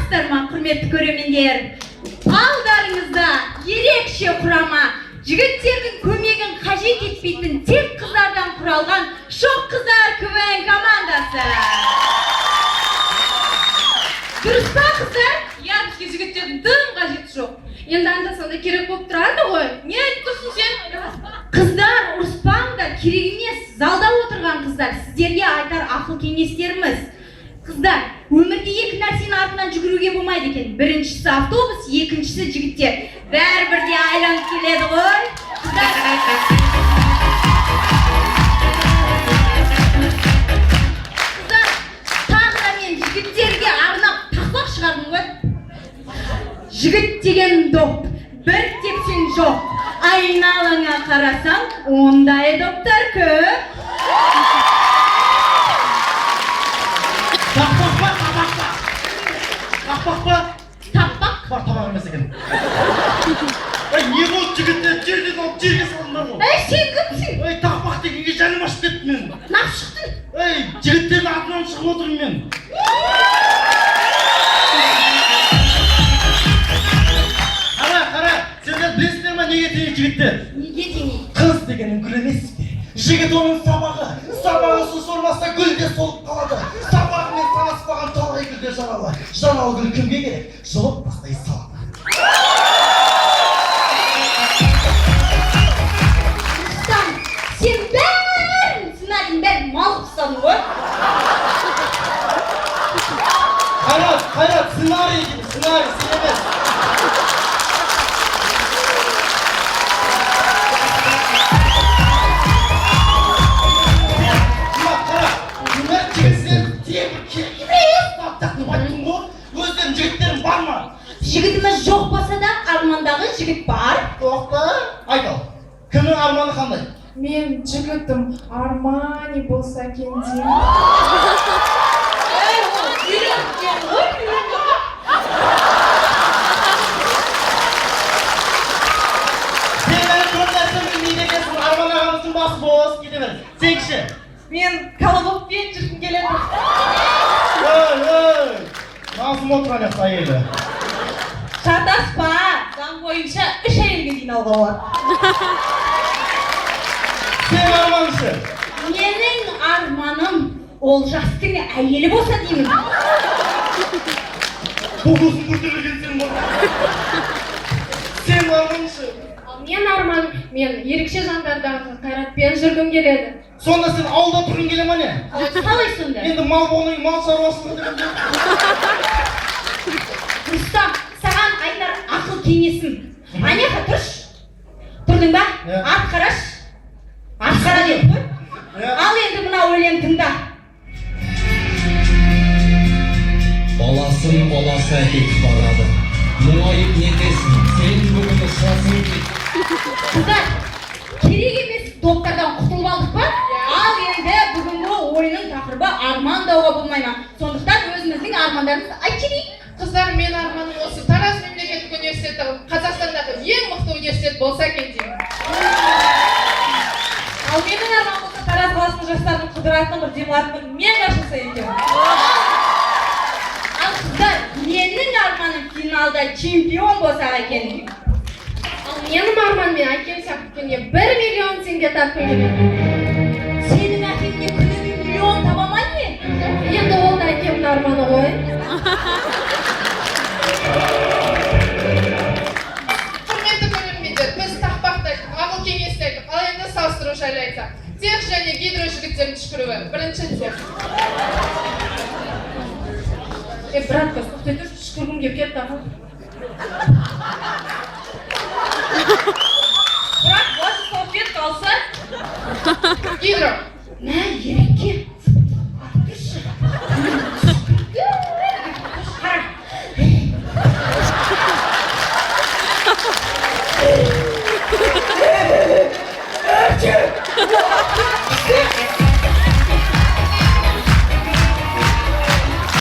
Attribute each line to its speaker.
Speaker 1: саламатсыздар ма, құрметті көрермендер? Алдарыңызда ерекше құрама, жігіттердің көмегін қажет етпейтін тек қыздардан құралған Шоқ қыздар КВН командасы. Дұрыс па, қыздар?
Speaker 2: Я бізге жігіттердің тым қажеті жоқ. Енді анда-санда керек болып тұрады ғой. Не айтып тұрсың сен?
Speaker 1: Қыздар, ұрыспаңдар, керек емес. Залда отырған қыздар, сіздерге айтар ақыл кеңестеріміз. Қыздар, өмірде екі нәрсенің артынан жүгіруге болмайды екен. Біріншісі автобус, екіншісі жігіттер. Бәрібір де айланып келеді ғой. Қыздар, тағы да мен жігіттерге арнап тақпақ шығардым ғой. Жігіт деген доп, бір тепсең жоқ. Айналаңа қарасаң, ондай доптар көп.
Speaker 3: Тақпақ па?
Speaker 1: Таппақ.
Speaker 3: Бар табақ емес екен. Не болды жігіттер, жерден алып жерге салындар ғой.
Speaker 1: Сен кімсің?
Speaker 3: Тақпақ дегенге жаным ашып кетті мен.
Speaker 1: Нақ шықтың?
Speaker 3: Жігіттердің атынан шығып отырмын мен. Қара, сендер білесіздер ма неге теңейді жігіттер?
Speaker 1: Неге теңейді?
Speaker 3: Қыз дегенің гүл емес пе? Жігіт оның сабағы су сормаса гүл де солып қалады. Сабағымен санаспаған талай гүлдер жаралы. Жаналы гүл кімге керек? Жұлып тастай салады.
Speaker 1: Рустам, сен бәрін сценарийдің бәрін мал қыстадың ғой.
Speaker 3: Қайрат, сценарий дейді, сценарий, сен емес.
Speaker 1: Жігітіміз жоқ болса да, армандағы жігіт бар.
Speaker 3: Тоқта, айтал. Кімнің арманы қандай?
Speaker 2: Мен жігітім Армани болса екен деймін.
Speaker 1: Үйренген ғой, үйренген.
Speaker 3: Сен әлі көп нәрсе білмейді екенсің, Арман ағамыздың басы бос, кете бер. Сен кіші?
Speaker 2: Мен колобокпен жүргім келеді.
Speaker 3: Назым отырған яқты әйелі.
Speaker 2: Шатаспа, заң бойынша 3 әйелге дейін алуға болады.
Speaker 3: Сен арманышы?
Speaker 1: Менің арманым Олжастың әйелі болса деймін.
Speaker 3: Бұғысын көртілген сен бар. Сен арманышы?
Speaker 2: Мен арман, мен ерекше жандардағы Қайратпен жүргім келеді.
Speaker 3: Сонда сен ауылда тұрғың келе ма не?
Speaker 1: Қалай сонда?
Speaker 3: Енді мал болғаннан мал шаруашылығы дегенде.
Speaker 1: Рустам, саған айтар ақыл кеңесім. Аняқа тұрш. Тұрдың ба? Ат қараш. Ат қара деді ғой. Ал енді мына өлең тыңда.
Speaker 4: Баласы әкетіп барады. Мұңайып нетесің, сен бүгін ұшасың кет.
Speaker 1: Қыздар, керек емес доптардан құтылып алдық па? Ал енді бүгінгі ойының тақырыбы армандауға болмай ма? Сондықтан өзіміздің армандарымызды айт келейік.
Speaker 2: Қыздар, мен арманым осы Тараз мемлекеттік университеті Қазақстандағы ең мықты университет болса екен деймін. Ал менің арманым болса Тараз қаласының жастарын қыдыратын бір демалатын мен ашылса екен.
Speaker 1: Ал қыздар, менің арманым финалда чемпион болса екен деймін.
Speaker 2: Ал менің арманмен әкем сақыпкенге 1 миллион теңге тапқым келеді.
Speaker 1: Сенің әкеңне күніге миллион табамай не?
Speaker 2: Енді ол да әкемнің арманы ғой. Құрметті көрермендер, біз тақпақты айтып, ақыл кеңесті айтып, ал енді салыстыру жайлы айтсақ. Тех және гидро жігіттердің түшкіруі. Бірінші тех. Братка, тоқтай тұр, түшкіргім кеп кетті аға. Бірақ, осы салфетка алса. Гидро.
Speaker 1: Мә,